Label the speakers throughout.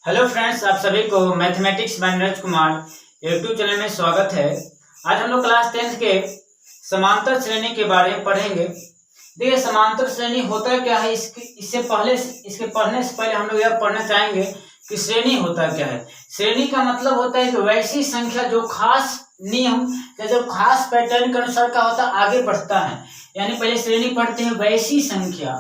Speaker 1: Hello friends, आप सभी को mathematics bye Neeraj Kumar YouTube channel में स्वागत है। आज हम लोग क्लास 10th के समांतर श्रेणी के बारे में पढ़ेंगे। देखिए, समांतर श्रेणी होता क्या है, इसके पढ़ने से पहले हम लोग यह पढ़ना चाहेंगे कि श्रेणी होता क्या है। श्रेणी का मतलब होता है कि वैसी संख्या जो खास नियम या जो खास पैटर्न के अनुसार का होता है आगे बढ़ता है। यानी पहले श्रेणी पढ़ते हैं वैसी संख्या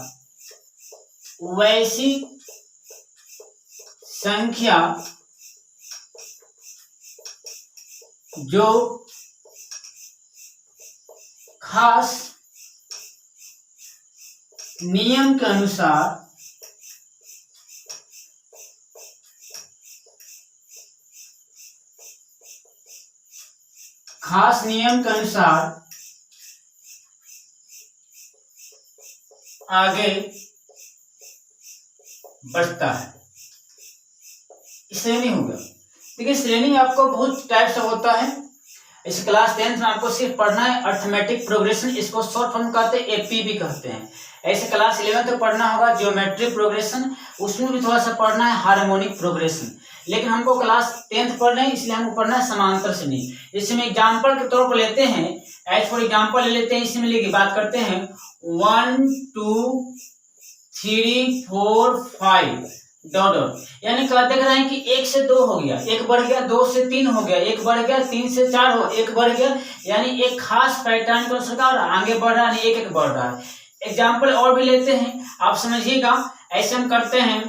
Speaker 1: जो खास नियम के अनुसार आगे बढ़ता है, श्रेणी हो गया। देखिए, श्रेणी आपको बहुत टाइप से होता है। इस क्लास 10th में आपको सिर्फ पढ़ना है अर्थमेटिक प्रोग्रेशन, इसको शॉर्ट फॉर्म कहते हैं, एपी भी कहते हैं। ऐसे क्लास 11th में पढ़ना होगा ज्योमेट्रिक प्रोग्रेशन, उसमें भी थोड़ा सा पढ़ना है हार्मोनिक प्रोग्रेशन। लेकिन हमको क्लास 10th पढ़ना है, इसलिए हमको पढ़ना है समांतर श्रेणी। इसमें एग्जाम्पल के तौर पर लेते हैं, एज फॉर एग्जाम्पल ले लेते हैं। इसमें लेके बात करते हैं 1 2 3 4 5 डॉट, यानी क्या देख रहे हैं कि 1 से 2 हो गया, 1 बढ़ गया, 2 से 3 हो गया, 1 बढ़ गया, 3 से 4 हो, 1 बढ़ गया, यानी एक खास पैटर्न को सरकार आगे बढ़ रहा है, एक बढ़ रहा है। एग्जाम्पल और भी लेते हैं, आप समझिएगा। ऐसे हम करते हैं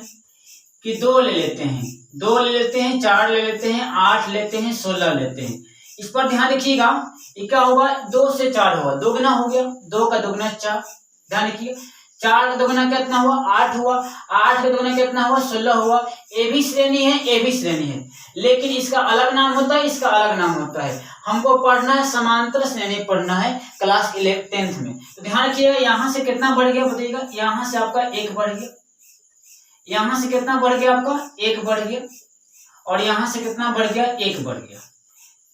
Speaker 1: कि 2 ले लेते हैं, 2 ले लेते हैं, 4 ले लेते हैं, 8 लेते हैं, 16 लेते हैं। इस पर ध्यान रखिएगा, क्या होगा, 2 से 4 होगा, 2 गुना हो गया, 2 का 2 गुना 4। ध्यान रखिएगा, 4 का 2 गुना कितना हुआ, 8 हुआ, 8 का 2 गुना कितना हुआ, 16 हुआ। ए भी श्रेणी है, ए भी श्रेणी है, लेकिन इसका अलग नाम होता है, इसका अलग नाम होता है। हमको पढ़ना है समांतर श्रेणी, पढ़ना है क्लास 10th में। तो ध्यान रखिएगा, यहाँ से कितना बढ़ गया बताइएगा, यहाँ से आपका 1 बढ़ गया, यहाँ से कितना बढ़ गया आपका 1 बढ़ गया, और यहाँ से कितना बढ़ गया 1 बढ़ गया,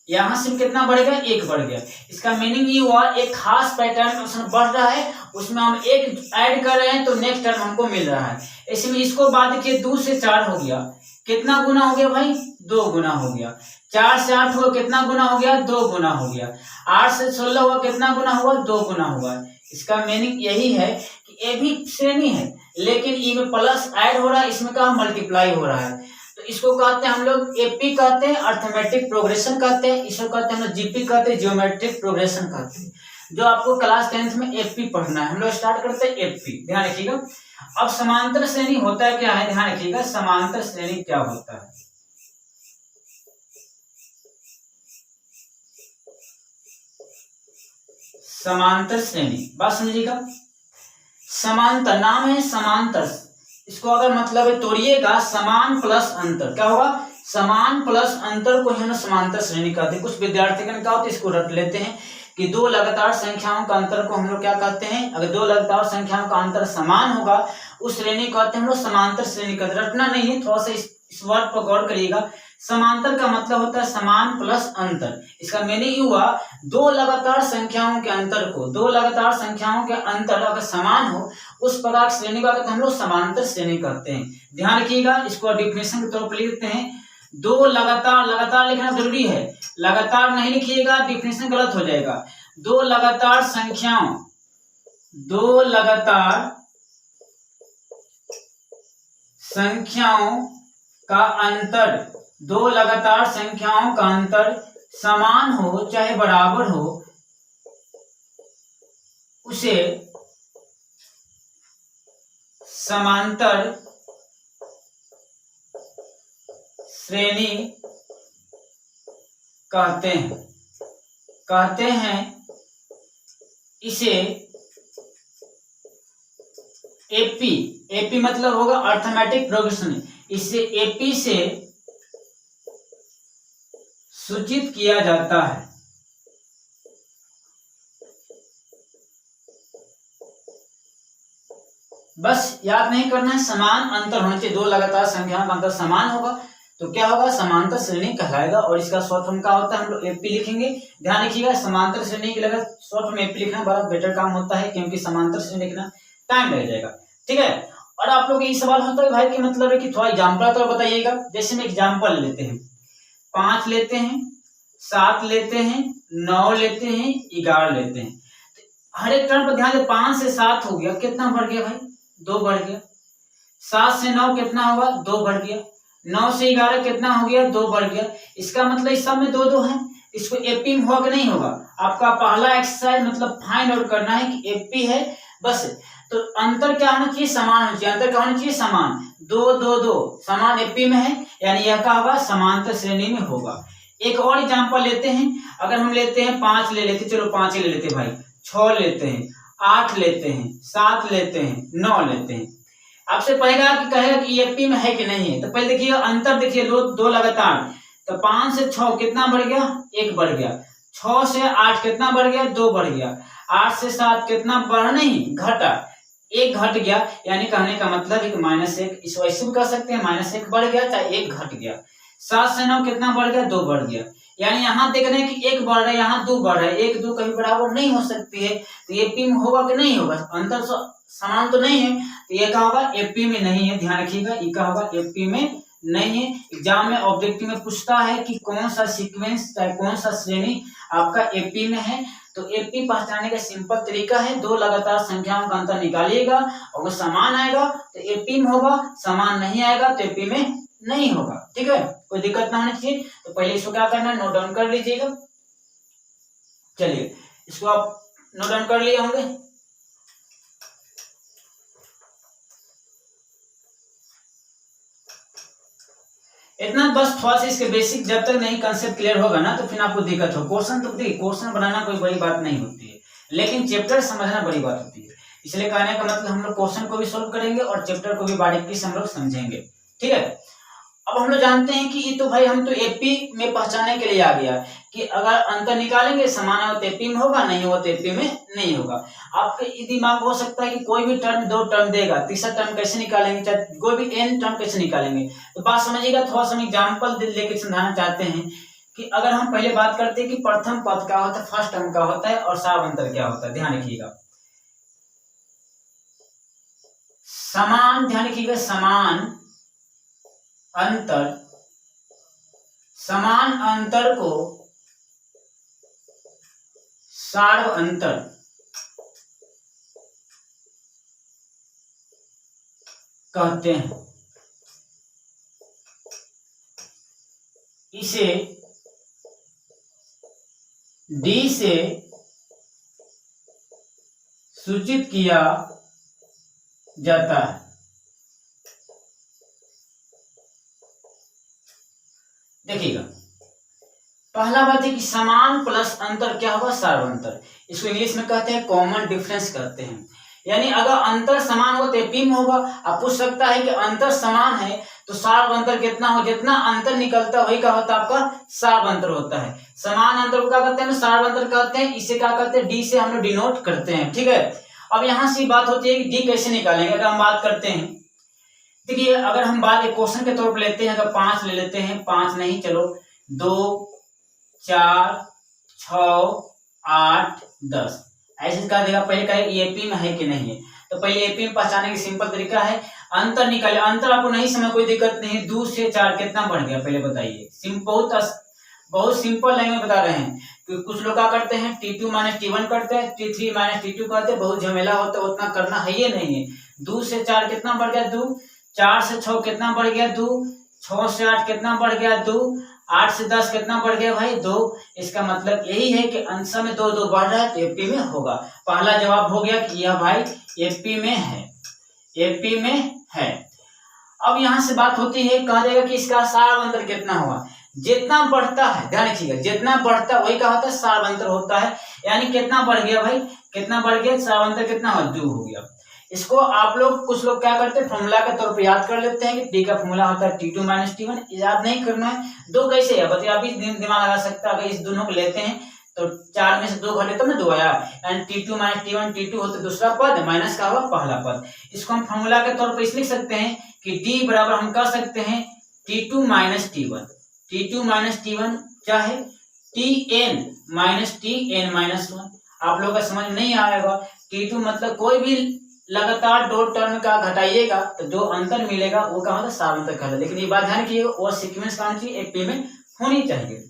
Speaker 1: यहाँ से कितना बढ़ेगा 1 बढ़ गया। इसका मीनिंग ये हुआ एक खास पैटर्न बढ़ रहा है, उसमें हम 1 ऐड कर रहे हैं तो नेक्स्ट टर्म हमको मिल रहा है। इसमें इसको बात किए 2 से 4 हो गया, कितना गुना हो गया भाई, 2 गुना हो गया। 4 से 8 हुआ, कितना गुना हो गया, 2 गुना हो गया। 8 से 16 हुआ, कितना गुना हुआ, 2 गुना हुआ। इसका मीनिंग यही है कि ये भी श्रेणी है, लेकिन ई में प्लस ऐड हो रहा है, इसमें क्या मल्टीप्लाई हो रहा है। तो इसको कहते हैं हम लोग एपी कहते हैं, अर्थमेटिक प्रोग्रेशन कहते हैं। इसको कहते हैं हम लोग जीपी कहते हैं, ज्योमेट्रिक प्रोग्रेशन कहते हैं। जो आपको क्लास 10th में एपी पढ़ना है, हम लोग स्टार्ट करते हैं एपी। ध्यान रखिएगा। अब समांतर श्रेणी होता है क्या है, ध्यान रखिएगा, समांतर श्रेणी क्या होता है। समांतर श्रेणी, बात समझिएगा। समांतर नाम है समांतर, इसको अगर मतलब तोड़िएगा, समान प्लस अंतर, क्या होगा, समान प्लस अंतर को हम समांतर श्रेणी कहते हैं। कुछ विद्यार्थी का क्या होता है, इसको रट लेते हैं कि 2 लगातार संख्याओं का अंतर को हम लोग क्या कहते हैं, अगर 2 लगातार संख्याओं का अंतर समान होगा उस श्रेणी कहते हैं हम लोग समांतर श्रेणी कहते हैं। रटना नहीं है, थोड़ा सा इस वर्ड पर गौर करिएगा। समांतर का मतलब होता है समान प्लस अंतर। इसका मीनिंग हुआ 2 लगातार संख्याओं के अंतर को, 2 लगातार संख्याओं के अंतर अगर समान हो उस प्रकार श्रेणी को हम लोग समांतर श्रेणी कहते हैं। ध्यान रखिएगा, इसको डिफिनेशन के तौर पर लिखते हैं। 2 लगातार, लगातार लिखना जरूरी है, लगातार नहीं लिखिएगा, डिफिनेशन गलत हो जाएगा। 2 लगातार संख्याओं, 2 लगातार संख्याओं का अंतर, 2 लगातार संख्याओं का अंतर समान हो चाहे बराबर हो, उसे समांतर श्रेणी कहते हैं। इसे एपी मतलब होगा अर्थमेटिक प्रोग्रेशन, इसे एपी से सूचित किया जाता है। बस याद नहीं करना है, समान अंतर होना चाहिए, 2 लगातार संख्याओं का अंतर समान होगा तो क्या होगा, समांतर श्रेणी कहलाएगा। और इसका शॉर्ट फॉर्म क्या होता है, हम लोग एपी लिखेंगे। ध्यान रखिएगा, समांतर श्रेणी के लिए शॉर्ट फॉर्म एपी लिखना बड़ा बेटर काम होता है, क्योंकि समांतर श्रेणी लिखना टाइम लग जाएगा। ठीक है, और आप लोग ये सवाल होता है भाई कि मतलब है कि थोड़ा एग्जाम्पल तो बताइएगा। जैसे हम एग्जाम्पल लेते हैं, 5 लेते हैं, 7 लेते हैं, 9 लेते हैं, 11 लेते हैं। हर एक टर्म पर ध्यान दे, 5 से 7 हो गया, कितना बढ़ गया भाई? 2 बढ़ गया। 7 से 9 कितना होगा? 2 बढ़ गया। 9 से 11 कितना हो गया? 2 बढ़ गया। इसका मतलब इस सब में 2 है। इसको एपी में होगा कि नहीं होगा? आपका पहला एक्सरसाइज मतलब फाइंड आउट करना है कि एपी है बस। तो अंतर क्या होना चाहिए? समान होना चाहिए। अंतर क्या होना चाहिए? समान। 2 2 2 समान एपी में है, यानी यह क्या होगा? समांतर श्रेणी में होगा। एक और एग्जांपल लेते हैं। अगर हम लेते हैं 5 ले लेते, चलो 5 ही ले लेते भाई, 6 लेते हैं, 8 लेते हैं, 7 लेते हैं, 9 लेते हैं। आपसे कहेगा कि एपी में है कि नहीं है। तो पहले देखिए अंतर, देखिए दो लगातार। तो 5 से 6 कितना बढ़ गया? 1 बढ़ गया। 6 से 8 कितना बढ़ गया? 2 बढ़ गया। 8 से 7 कितना बढ़ा? नहीं, घटा, 1 घट गया। यानी कहने का मतलब है कि -1, इस वैसे भी कह सकते हैं -1 बढ़ गया चाहे 1 घट गया। 7 से 9 कितना बढ़ गया? 2 बढ़ गया। यानी यहाँ देख रहे हैं कि 1 बढ़ रहा है, यहाँ 2 बढ़ रहा है। 1 2 कभी बराबर नहीं हो सकती है। तो एपी में होगा कि नहीं होगा? अंतर समान तो नहीं है, तो ये क्या होगा? एपी में नहीं है। ध्यान रखिएगा, ये क्या होगा? एपी में नहीं है। एग्जाम में ऑब्जेक्टिव में पूछता है कि कौन सा सीक्वेंस चाहे कौन सा श्रेणी आपका एपी में है। तो एपी पहचानने का सिंपल तरीका है, 2 लगातार संख्याओं का अंतर निकालिएगा और वो समान आएगा तो एपी में होगा, समान नहीं आएगा तो एपी में नहीं होगा। ठीक है, कोई दिक्कत ना होनी चाहिए। तो पहले इसको क्या करना है? नोट डाउन कर लीजिएगा। चलिए, इसको आप नोट डाउन कर लिए होंगे। इतना बस थोड़ा सा इसके बेसिक जब तक नहीं कंसेप्ट क्लियर होगा ना तो फिर आपको दिक्कत हो। क्वेश्चन तो देखिए, क्वेश्चन बनाना कोई बड़ी बात नहीं होती है, लेकिन चैप्टर समझना बड़ी बात होती है। इसलिए कहने का मतलब हम लोग क्वेश्चन को भी सोल्व करेंगे और चैप्टर को भी बारीकी से हम लोग समझेंगे। ठीक है, अब हम लोग जानते हैं कि ये तो भाई हम तो एपी में पहचानने के लिए आ गया कि अगर अंतर निकालेंगे समान हो तो एपी में होगा, नहीं हो तो एपी में नहीं होगा। आपके दिमाग हो सकता है कि कोई भी टर्म 2 टर्म देगा, तीसरा टर्म कैसे निकालेंगे, चाहे कोई भी n टर्म कैसे निकालेंगे। तो बात समझिएगा, थोड़ा सा एग्जाम्पल लेके समझाना चाहते हैं कि अगर हम पहले बात करते हैं कि प्रथम पद क्या होता है, फर्स्ट टर्म क्या होता है और सार अंतर क्या होता है। ध्यान रखिएगा, समान, ध्यान रखिएगा, समान अंतर को सार्व अंतर कहते हैं। इसे डी से सूचित किया जाता है। देखिएगा, पहला बात है कि समान प्लस अंतर क्या होगा? सार्वंतर। इसको इंग्लिश में कहते हैं कॉमन डिफरेंस कहते हैं। यानी अगर अंतर समान हो तो एपी में होगा। आप पूछ सकता है कि अंतर समान है तो सार्वंतर कितना हो? जितना अंतर निकलता है वही क्या होता है? आपका सार्वंतर होता है। समान अंतर को क्या कहते हैं? सार्वंतर कहते हैं। इसे क्या कहते हैं? डी से हम लोग डिनोट करते हैं। ठीक है, अब यहां से बात होती है कि डी कैसे निकालेंगे। अगर हम बात करते हैं, देखिए अगर हम बात एक क्वेश्चन के तौर पर लेते हैं, अगर 5 ले लेते हैं, 5 नहीं, चलो 2 4 6 8 10 ऐसे कर देगा। पहले कहे एपी में है कि नहीं है, तो पहले एपी में पहचानने की सिंपल तरीका है अंतर निकाले। अंतर आपको नहीं समझ कोई दिक्कत नहीं है। 2 से 4 कितना बढ़ गया पहले बताइए। बहुत सिंपल लैंग्वेज बता रहे हैं कि कुछ लोग क्या करते हैं T2 - T1 करते हैं, T3 - T2 करते हैं, बहुत झमेला होता है, उतना करना है ये नहीं है। 2 से 4 कितना बढ़ गया? 2। 4 से 6 कितना बढ़ गया? 2। 6 से 8 कितना बढ़ गया? 2। 8 से 10 कितना बढ़ गया भाई? 2। इसका मतलब यही है कि अंश में 2 2 बढ़ रहा है तो एपी में होगा। पहला जवाब हो गया कि यह भाई एपी में है, एपी में है। अब यहां से बात होती है, कहा जाएगा कि इसका सार्वंतर कितना हुआ। जितना बढ़ता है, ध्यान रखिएगा, जितना बढ़ता है वही क्या होता है? सार्वंतर होता है। यानी कितना बढ़ गया भाई? कितना बढ़ गया? सार्वंतर कितना हुआ? 2 हो गया। इसको आप लोग कुछ लोग क्या करते हैं फॉर्मूला के तौर पे याद कर लेते हैं कि डी का फॉर्मूला होता है T2 - T1। याद नहीं करना है। 2 कैसे है बताइए, आप दिमाग लगा सकते हैं। अगर इस दोनों को लेते हैं तो 4 में से 2 घटे तो ना 2 आया, यानी T2 - T1, T2 होता है दूसरा पद, माइनस का हुआ पहला पद। इसको हम फॉर्मूला के तौर पर लिख सकते हैं कि D बराबर हम कह सकते हैं T2 - T1। T2 - T1 क्या है? Tn - Tn - 1। आप लोगों का समझ नहीं आएगा। T2 मतलब कोई भी लगातार दो टर्म का घटाइएगा तो जो अंतर मिलेगा वो क्या होता है, सारांतर कहलाता है। लेकिन ये बात ध्यान रखिए वो सीक्वेंस कौन सी एपी में होनी चाहिए,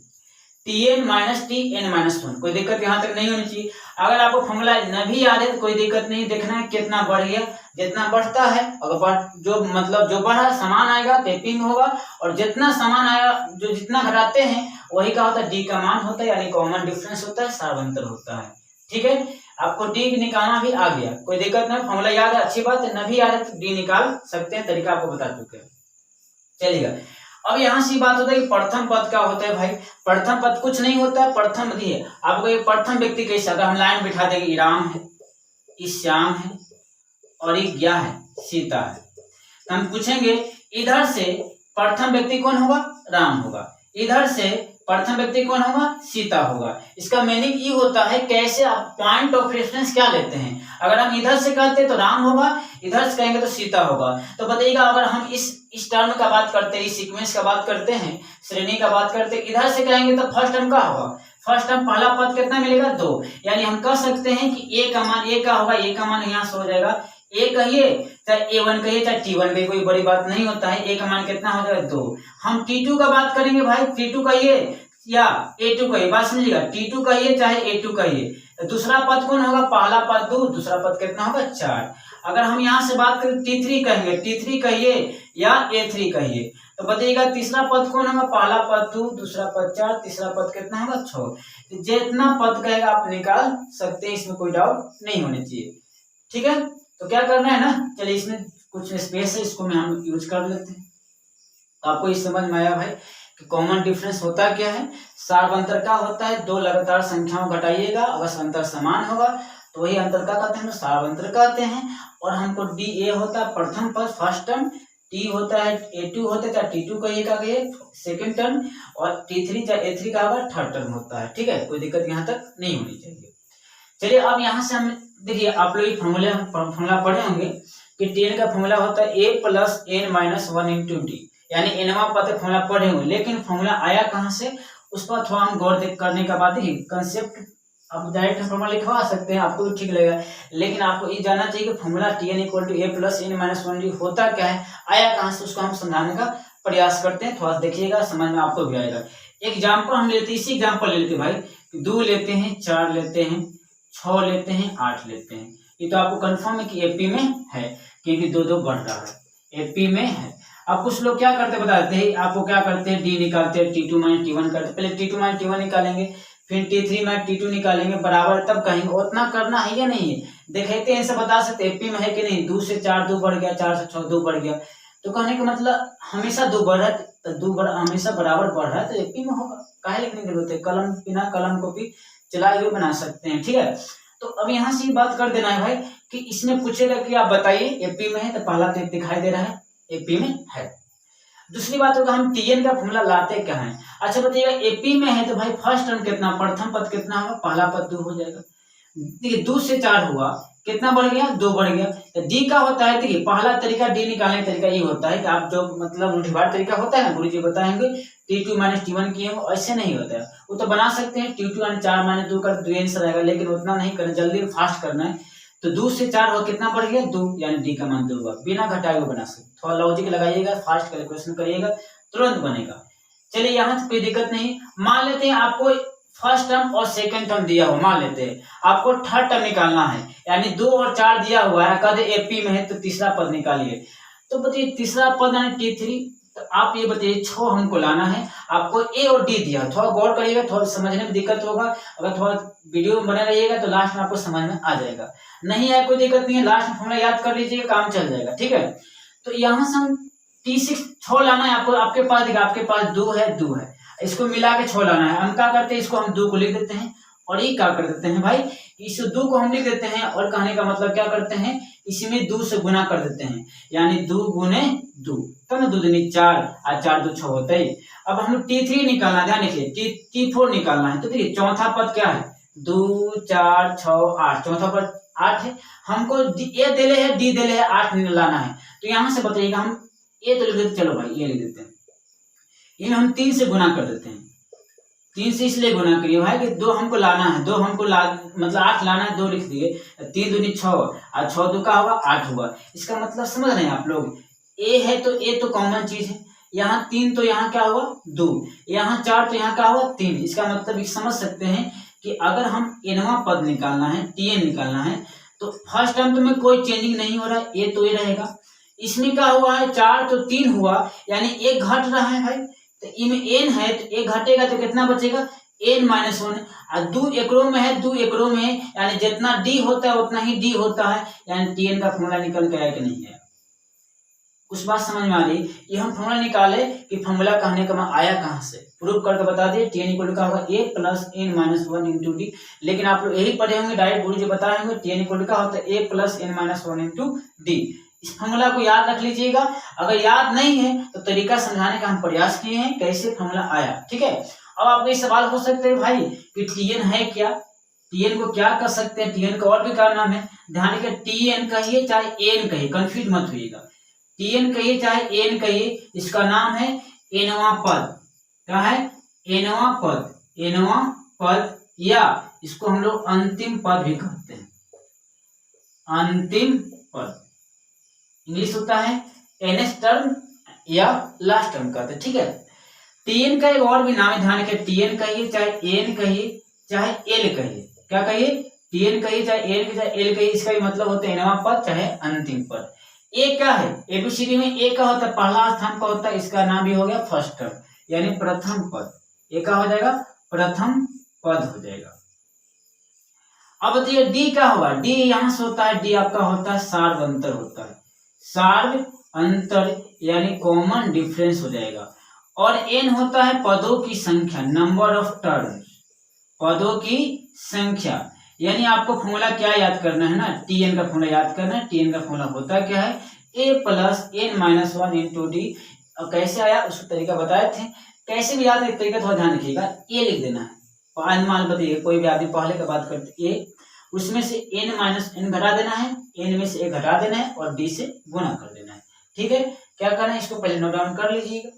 Speaker 1: Tn माइनस Tn माइनस 1, कोई दिक्कत यहाँ तक नहीं होनी चाहिए। अगर आपको फॉर्मूला न भी याद है तो कोई दिक्कत नहीं, देखना है कितना बढ़ गया, जितना बढ़ता है अगर जो मतलब जो बढ़ा समान आएगा तो एपी में होगा, और जितना समान आएगा जो जितना घटाते हैं वही क्या होता है, डी का मान होता है, यानी कॉमन डिफरेंस होता है, सारांतर होता है। ठीक है, आपको डी निकालना भी आ गया, कोई दिक्कत नहीं, फॉर्मूला याद है अच्छी बात है, न भी याद है तो डी निकाल सकते हैं, तरीका आपको बता चुके हैं। चलिएगा, अब यहाँ से बात होता है कि प्रथम पद क्या होता है भाई। प्रथम पद कुछ नहीं होता है, प्रथम है आपको एक प्रथम व्यक्ति कैसे, अगर हम लाइन बिठा देंगे, ये राम है, ये श्याम है और ये क्या है, सीता है, तो हम पूछेंगे इधर से प्रथम व्यक्ति कौन होगा, राम होगा, इधर से प्रथम व्यक्ति कौन होगा, सीता होगा। इसका मीनिंग ये होता है कैसे आप पॉइंट ऑफ रेफरेंस क्या लेते हैं। अगर हम इधर से कहते हैं तो राम होगा, इधर से कहेंगे तो सीता होगा। तो बताइएगा अगर हम इस टर्म का बात करते हैं, इस सीक्वेंस का बात करते हैं, श्रेणी का बात करते हैं, इधर से कहेंगे तो फर्स्ट टर्म का होगा, फर्स्ट टर्म पहला पद कितना मिलेगा, 2, यानी हम कह सकते हैं कि ए का मान, ए का होगा, ए का मान यहाँ से हो जाएगा, ए कहिए चाहे A1 कहिए चाहे T1 कहिए, कोई बड़ी बात नहीं होता है, ए का मान कितना हो जाएगा, 2। हम T2 का बात करेंगे भाई, T2 कहिए या A2 कहिए, बात समझिएगा, T2 कहिए चाहे A2 कहिए, तो दूसरा पद कौन होगा, पहला पद 2, दूसरा पद कितना होगा, 4। अगर हम यहाँ से बात करें T3 कहेंगे, T3 कहिए या A3 कहिए, तो बताइएगा तीसरा पद कौन होगा, पहला पद 2, दूसरा पद 4, तीसरा पद कितना होगा, 6। जितना पद कहेगा आप निकाल सकते हैं, इसमें कोई डाउट नहीं होनी चाहिए। ठीक है, तो क्या करना है ना, चलिए इसमें कुछ स्पेस है, इसको में हम यूज कर लेते हैं। तो आपको इस समझ में आया भाई कि कॉमन डिफरेंस होता क्या है, सार्वंतर का होता है, दो लगातार संख्याओं घटाइएगा, अगर अंतर समान होगा तो वही अंतर का कहते हैं, सार्वंतर कहते हैं। और हमको डी ए होता है प्रथम पद फर्स्ट टर्म, टी होता है A2 होता है, चाहे T2 कहिए का कहिए सेकेंड टर्म, और T3 चाहे A3 का होगा थर्ड टर्म होता है। ठीक है, कोई दिक्कत यहाँ तक नहीं होनी चाहिए। चलिए अब यहाँ से हम देखिए, आप लोग फॉर्मूला पढ़े होंगे कि टेन का फॉर्मूला होता है a plus n minus 1 into d, यानी एनवा पद फॉर्मूला पढ़े होंगे, लेकिन फॉर्मूला आया कहाँ से उस पर थोड़ा हम गौर करने का बाद देखिए कंसेप्ट आप डायरेक्ट फॉर्मूला लिखवा सकते हैं, आपको भी ठीक लगेगा, लेकिन आपको ये जानना चाहिए कि formula Tn equal to a plus n minus 1 d होता क्या है, आया कहाँ से, उसको हम समझाने का प्रयास करते हैं, थोड़ा देखिएगा समझ में आपको भी आएगा। एग्जाम्पल हम लेते हैं, इसी एग्जाम्पल ले लेते हैं भाई, 2 लेते हैं, 4 लेते हैं, 6 लेते हैं, 8 लेते हैं, ये तो आपको कंफर्म है कि एपी में है, क्योंकि 2-2 बढ़ रहा है, एपी में है। अब कुछ लोग क्या करते बताते हैं आपको, क्या करते हैं, डी निकालते हैं, T2 माइनस T1 करते हैं, पहले T2 माइनस T1 निकालेंगे, फिर T3 माइनस T2 निकालेंगे, बराबर तब कहेंगे, उतना करना है या नहीं है, देखेते हैं ऐसे बता सकते एपी में है कि नहीं। 2 से 4 2 बढ़ गया, 4 से 6 2 बढ़ गया, तो कहने का मतलब हमेशा 2 बढ़ रहा है, तो 2 हमेशा बराबर बढ़ रहा है तो एपी में होगा, काहे लिखने की जरूरत है, कलम बिना कलम को भी चलाए हुए बना सकते हैं। ठीक है, तो अब यहाँ से बात कर देना है भाई कि इसने पूछेगा कि आप बताइए एपी में है, तो पहला तो दिखाई दे रहा है एपी में है। दूसरी बात होगा हम टीएन का फॉर्मूला लाते क्या है, अच्छा बताइएगा एपी में है तो भाई फर्स्ट टर्म कितना, प्रथम पद कितना होगा, पहला पद 2 हो जाएगा, देखिए 2 से 4 हुआ, कितना बढ़ गया, 2 बढ़ गया। तो डी का होता है, देखिए पहला तरीका डी निकालने का तरीका ये होता है कि आप जो मतलब रूढ़िवार तरीका होता है ना, गुरुजी बताएंगे T2 माइनस T1 किए हो, ऐसे नहीं होता है, वो तो बना सकते हैं T2 यानी 4 माइनस 2 का 2 आंसर आएगा, लेकिन उतना नहीं करना, जल्दी फास्ट करना है। तो 2 से 4 हुआ, कितना बढ़ गया, 2, यानी डी का मान 2 हुआ, बिना घटाए हुए बना सकते, थोड़ा लॉजिक लगाइएगा, फास्ट कैलकुलेशन करिएगा, तुरंत बनेगा। चलिए यहाँ से कोई दिक्कत नहीं, मान लेते हैं आपको फर्स्ट टर्म और सेकंड टर्म दिया हुआ, मान लेते हैं आपको थर्ड टर्म निकालना है, यानी 2 और 4 दिया हुआ है, कहते एपी में है तो तीसरा पद निकालिए। तो बताइए तीसरा पद यानी T3, तो आप ये बताइए 6 हमको लाना है, आपको ए और डी दिया, थोड़ा गौर करिएगा, थोड़ा समझने में दिक्कत होगा, अगर थोड़ा वीडियो में बने रहिएगा तो लास्ट में आपको समझ में आ जाएगा, नहीं है कोई दिक्कत नहीं है, लास्ट में फॉर्मूला याद कर लीजिएगा, काम चल जाएगा। ठीक है, तो यहाँ से हम T6 6 लाना है आपको, आपके पास देखिए आपके पास 2 है, इसको मिला के 6 लाना है, हम क्या करते हैं, इसको हम 2 को लिख देते हैं, और ये क्या कर देते हैं भाई, इस 2 को हम लिख देते हैं, और कहने का मतलब क्या करते हैं, इसमें 2 से गुना कर देते हैं, यानी 2 गुने 2, तो ना 2 दूनी 4 और 4 2 6 होता है। अब हम T3 निकालना, ध्यान रखिए T4 निकालना है, तो देखिए चौथा पद क्या है, 2 4 6 8, चौथा पद 8 है, हमको ए देले है, डी देले है, 8 लाना है, तो यहाँ से बताइएगा हम ए तो लिख देते, चलो भाई ये लिख देते हैं, इन्हें हम 3 से गुना कर देते हैं, 3 से इसलिए गुना करिए भाई कि 2 हमको लाना है, 2 हमको मतलब 8 लाना है, 2 लिख दिए, 3 दूनी 6 और 6 2 का होगा 8 हुआ। इसका मतलब समझ रहे हैं आप लोग, ए है तो ए तो कॉमन चीज है, यहाँ 3 तो यहाँ क्या हुआ 2, यहाँ 4 तो यहाँ क्या हुआ 3। इसका मतलब ये समझ सकते हैं कि अगर हम nवां पद निकालना है, tn निकालना है, तो फर्स्ट टर्म तो में कोई चेंजिंग नहीं हो रहा है, ए तो ए रहेगा। इसमें क्या हुआ है 4 तो 3 हुआ, यानी एक घट रहा है भाई, तो इनमें n है तो एक घटेगा तो कितना बचेगा n-1। और 2 एकड़ों में है, 2 एकड़ों में है, यानी जितना d होता है उतना ही d होता है, यानी tn का फॉर्मूला निकल के आया कि नहीं है। कुछ बात समझ में आ रही, ये हम फॉर्मूला निकाले कि फॉर्मूला कहने का आया कहाँ से, प्रूफ करके बता दिए। tn इक्वल का होगा a plus n-1 into D. लेकिन आप लोग यही पढ़े होंगे, डायरेक्ट गुरु जी बताए होंगे tn इक्वल का होता है a plus n-1 into D. इस फॉर्मूला को याद रख लीजिएगा। अगर याद नहीं है तो तरीका समझाने का हम प्रयास किए हैं कैसे फॉर्मूला आया, ठीक है। अब आपको ये सवाल हो सकते हैं भाई कि tn है क्या, tn को क्या कर सकते हैं, tn का और भी क्या नाम है, ध्यान रखिए tn कहिए चाहे n कहिए, कंफ्यूज मत होइएगा, tn कहिए चाहे n कहिए, इसका नाम है nवां पद। क्या है nवां पद, nवां पद, या इसको हम लोग अंतिम पद भी कहते हैं, अंतिम पद। इंग्लिश होता है nth टर्म या लास्ट टर्म कहते हैं, ठीक है। tn का एक और भी नाम है, ध्यान रखिए, tn कहिए चाहे n कहिए चाहे l कहिए, क्या कहिए tn कहिए चाहे n कहिए चाहे l कहिए, इसका भी मतलब होता है nवां पद चाहे अंतिम पद। ए क्या है, एबीसीडी में ए का होता है पहला स्थान पर होता है, इसका नाम भी हो गया फर्स्ट टर्म, यानी प्रथम पद। ए का हो जाएगा प्रथम पद हो जाएगा। अब बताइए डी क्या होगा, डी यहां से होता है, डी आपका होता है सार्व अंतर होता है, सार्व अंतर यानी कॉमन डिफरेंस हो जाएगा। और एन होता है पदों की संख्या, नंबर ऑफ टर्म्स, पदों की संख्या। यानी आपको फॉर्मूला क्या याद करना है ना, tn का फॉर्मूला याद करना है। tn का फॉर्मूला होता क्या है a plus n-1 into D. और कैसे आया उसका तरीका बताए थे, कैसे भी याद, एक तरीका थोड़ा ध्यान रखिएगा, a लिख देना है, अनुमान बताइए, कोई भी आदमी पहले का बात करते a, उसमें से n-n घटा देना है, n में से a घटा देना है और d से गुणा कर देना है, ठीक है। क्या करना है इसको पहले नोट डाउन कर लीजिएगा।